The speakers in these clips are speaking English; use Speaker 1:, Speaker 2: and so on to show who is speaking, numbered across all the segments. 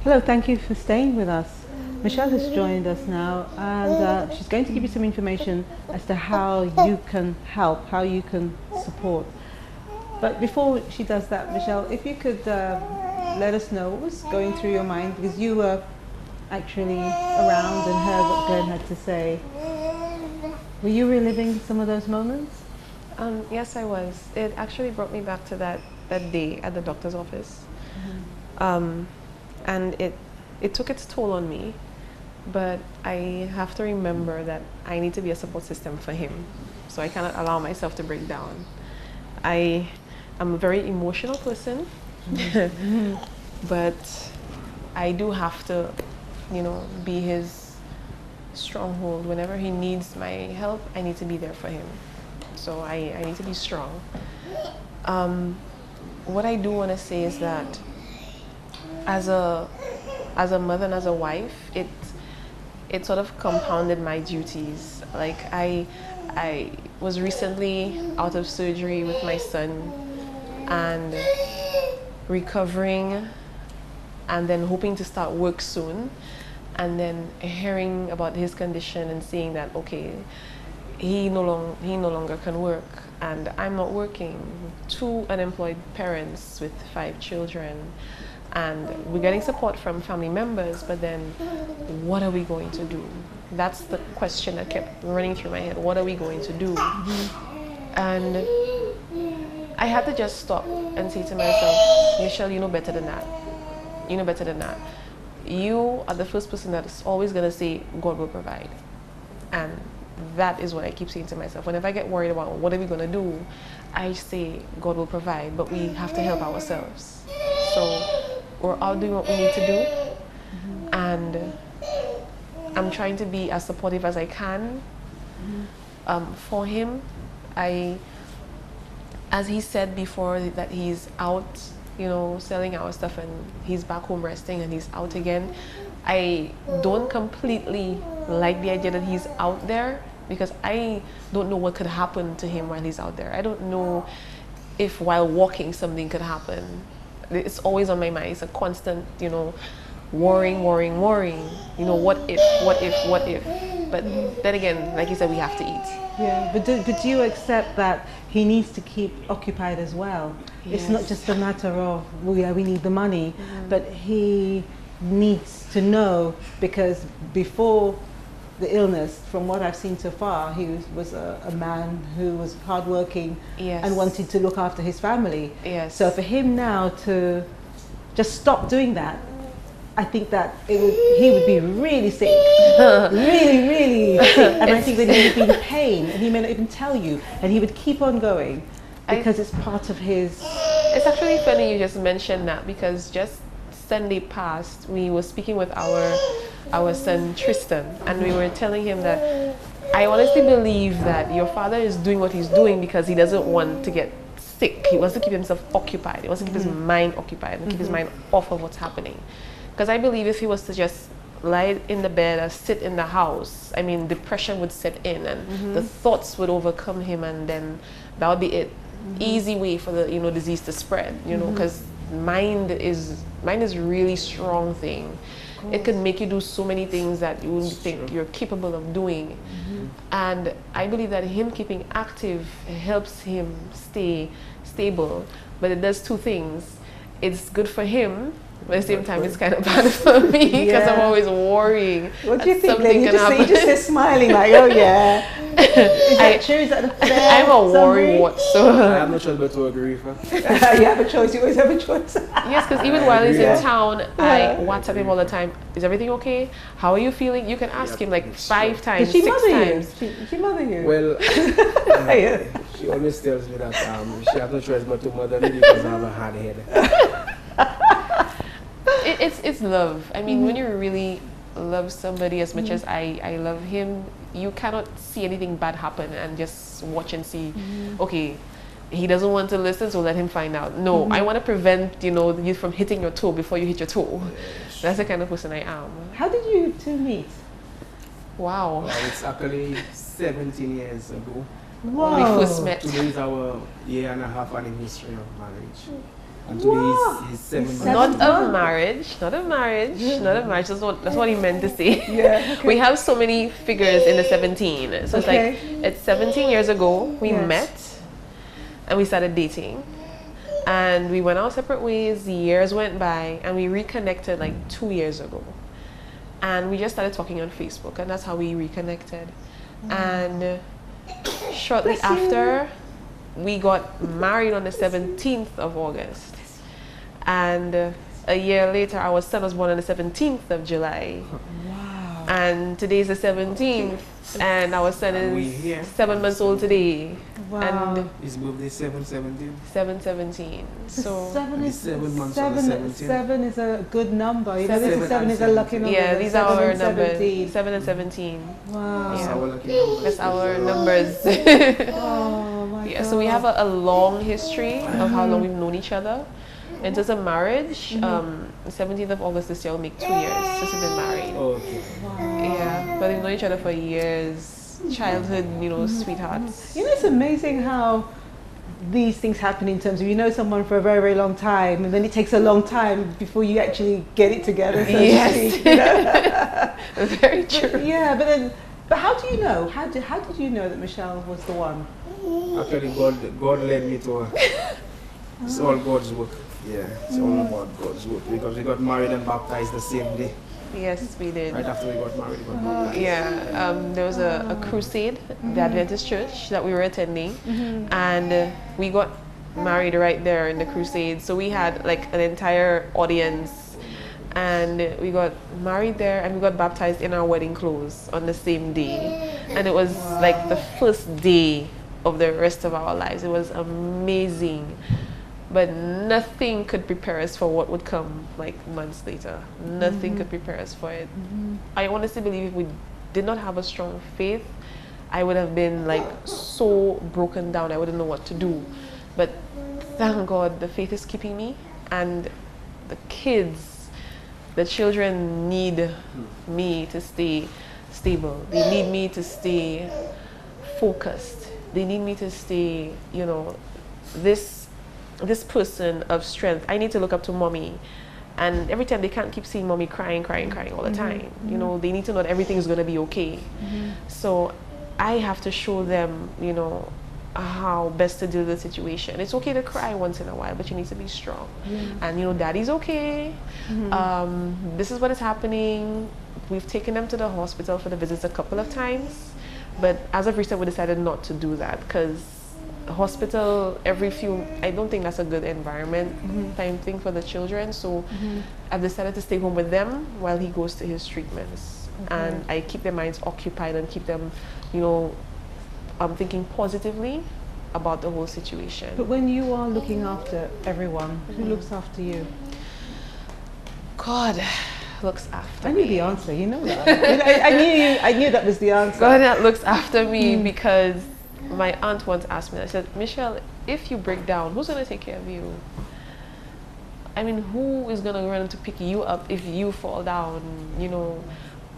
Speaker 1: Hello, thank you for staying with us. Michelle has joined us now, and she's going to give you some information as to how you can help, how you can support. But before she does that, Michelle, if you could let us know what was going through your mind, because you were actually around and heard what Glenn had to say. Were you reliving some of those moments?
Speaker 2: Yes, I was. It actually brought me back to that day at the doctor's office. And it took its toll on me, but I have to remember that I need to be a support system for him. So I cannot allow myself to break down. I am a very emotional person, but I do have to, be his stronghold. Whenever he needs my help, I need to be there for him. So I need to be strong. What I do want to say is that as a mother and as a wife, it sort of compounded my duties. Like I was recently out of surgery with my son and recovering, and then hoping to start work soon, and then hearing about his condition and seeing that okay, he no longer can work, and I'm not working. 2 unemployed parents with 5 children. And we're getting support from family members, but then what are we going to do? That's the question that kept running through my head. What are we going to do? And I had to just stop and say to myself, Michelle, you know better than that. You know better than that. You are the first person that's always going to say, God will provide. And that is what I keep saying to myself. Whenever I get worried about what are we going to do, I say, God will provide, but we have to help ourselves. So we're all doing what we need to do, and I'm trying to be as supportive as I can for him. As he said before, that he's out, selling our stuff, and he's back home resting, and he's out again. I don't completely like the idea that he's out there, because I don't know what could happen to him while he's out there. I don't know if while walking something could happen. It's always on my mind. It's a constant, worrying. What if? But then again, like you said, we have to eat.
Speaker 1: Yeah, but do you accept that he needs to keep occupied as well? Yes. It's not just a matter of, we need the money, but he needs to know, because before the illness, from what I've seen so far, he was a man who was hardworking and wanted to look after his family.
Speaker 2: Yes.
Speaker 1: So for him now to just stop doing that, I think that he would be really sick, really sick, and I think that he would be in pain, and he may not even tell you, and he would keep on going because it's part of his.
Speaker 2: It's actually funny you just mentioned that, because just Sunday past we were speaking with our son Tristan, and we were telling him that I honestly believe that your father is doing what he's doing because he doesn't want to get sick. He wants to keep himself occupied. He wants to keep his mind occupied and keep his mind off of what's happening. Because I believe if he was to just lie in the bed or sit in the house, depression would set in, and the thoughts would overcome him, and then that would be it. Easy way for the disease to spread, because mind is really strong thing. It could make you do so many things that you wouldn't think you're capable of doing. And I believe that him keeping active helps him stay stable. But it does 2 things. It's good for him, but at the same time it's kind of bad for me, because I'm always worrying.
Speaker 1: What do you think?
Speaker 2: Something can happen.
Speaker 1: You just say smiling like, oh yeah. Is that true? Is that fair?
Speaker 2: I'm a worry whatsoever.
Speaker 3: I have no choice but to agree with her.
Speaker 1: You have a choice. You always have a choice.
Speaker 2: Yes, because even while he's in town, I WhatsApp him all the time. Is everything okay? How are you feeling? You can ask him like 5 times, 6 times.
Speaker 1: Did she mother you?
Speaker 3: Well, she always tells me that she has no choice but to mother me because I have a hard head.
Speaker 2: It's love. When you really love somebody as much as I love him, you cannot see anything bad happen and just watch and see, okay, he doesn't want to listen, so let him find out. No, I want to prevent, you from hitting your toe before you hit your toe. That's the kind of person I am.
Speaker 1: How did you 2 meet?
Speaker 2: Wow.
Speaker 3: Well, it's actually 17 years ago.
Speaker 1: Wow.
Speaker 2: When we first met.
Speaker 3: Today is our 1.5 year anniversary of marriage. And today he's 7 months.
Speaker 2: Not of marriage, not of marriage, not of marriage. That's what he meant to say.
Speaker 1: Yeah. Okay.
Speaker 2: We have so many figures in the 17. So it's like, it's 17 years ago we met and we started dating. And we went our separate ways, years went by, and we reconnected like 2 years ago. And we just started talking on Facebook, and that's how we reconnected. And shortly after, we got married on the 17th of August. And a year later, our son was born on the 17th of July.
Speaker 1: Wow.
Speaker 2: And today's the 17th, and our son is 7 months old today.
Speaker 1: Wow.
Speaker 2: And
Speaker 3: his birthday 7/17.
Speaker 2: 7/17. So
Speaker 1: seven is
Speaker 3: 7 months on the 17th.
Speaker 1: seven is a good number. You know,
Speaker 2: Seven
Speaker 1: this is seven is a lucky number.
Speaker 2: yeah, these are our numbers.
Speaker 1: 17.
Speaker 2: 7 and 17.
Speaker 1: Wow.
Speaker 3: That's
Speaker 2: Yeah.
Speaker 3: our lucky number.
Speaker 2: That's our numbers.
Speaker 1: Oh my
Speaker 2: Yeah,
Speaker 1: God.
Speaker 2: so we have a long history of how long we've known each other. In terms of marriage, the 17th of August this year will make 2 years since we've been married.
Speaker 3: Okay.
Speaker 2: Yeah, but we've known each other for years, childhood, you know, sweethearts.
Speaker 1: You know, it's amazing how these things happen in terms of you know someone for a very, very long time, and then it takes a long time before you actually get it together. So
Speaker 2: Yes.
Speaker 1: to speak, you know?
Speaker 2: Very true.
Speaker 1: Yeah, but how do you know? How did you know that Michelle was the one?
Speaker 3: Actually, God led me to her. It's all God's work. Yeah, it's all about God's work because we got married and baptized the same day.
Speaker 2: Yes, we did.
Speaker 3: Right after we got married, we got baptized.
Speaker 2: Yeah, there was a crusade, the Adventist church that we were attending, and we got married right there in the crusade. So we had like an entire audience, and we got married there, and we got baptized in our wedding clothes on the same day. And it was like the first day of the rest of our lives. It was amazing. But nothing could prepare us for what would come like months later. Nothing could prepare us for it. I honestly believe if we did not have a strong faith, I would have been like so broken down. I wouldn't know what to do. But thank God the faith is keeping me, and the kids, the children need me to stay stable. They need me to stay focused. They need me to stay, you know, this person of strength. I need to look up to mommy, and every time they can't keep seeing mommy crying all the time. You know, they need to know that everything is going to be okay. So I have to show them, you know, how best to deal with the situation. It's okay to cry once in a while, but you need to be strong. And you know, daddy's okay. This is what is happening. We've taken them to the hospital for the visits a couple of times, but as of recent we decided not to do that because hospital I don't think that's a good environment time thing for the children. So I've decided to stay home with them while he goes to his treatments. And I keep their minds occupied and keep them, you know, thinking positively about the whole situation.
Speaker 1: But when you are looking after everyone, who looks after you?
Speaker 2: God looks after
Speaker 1: I knew
Speaker 2: me.
Speaker 1: the answer, you know that. I knew that was the answer.
Speaker 2: God that looks after me because my aunt once asked me, I said, Michelle, if you break down, who's going to take care of you? I mean, who is going to run to pick you up if you fall down? You know,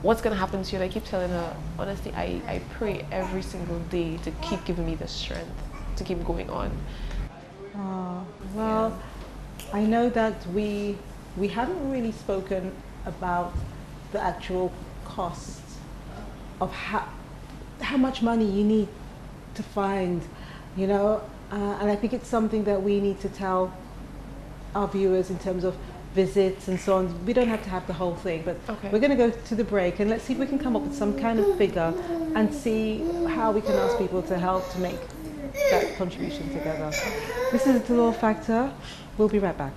Speaker 2: what's going to happen to you? And I keep telling her, honestly, I pray every single day to keep giving me the strength to keep going on.
Speaker 1: Well, I know that we haven't really spoken about the actual cost of how much money you need to find, you know, and I think it's something that we need to tell our viewers in terms of visits and so on. We don't have to have the whole thing, but we're going to go to the break and let's see if we can come up with some kind of figure and see how we can ask people to help to make that contribution together. This is the Dolor Factor. We'll be right back.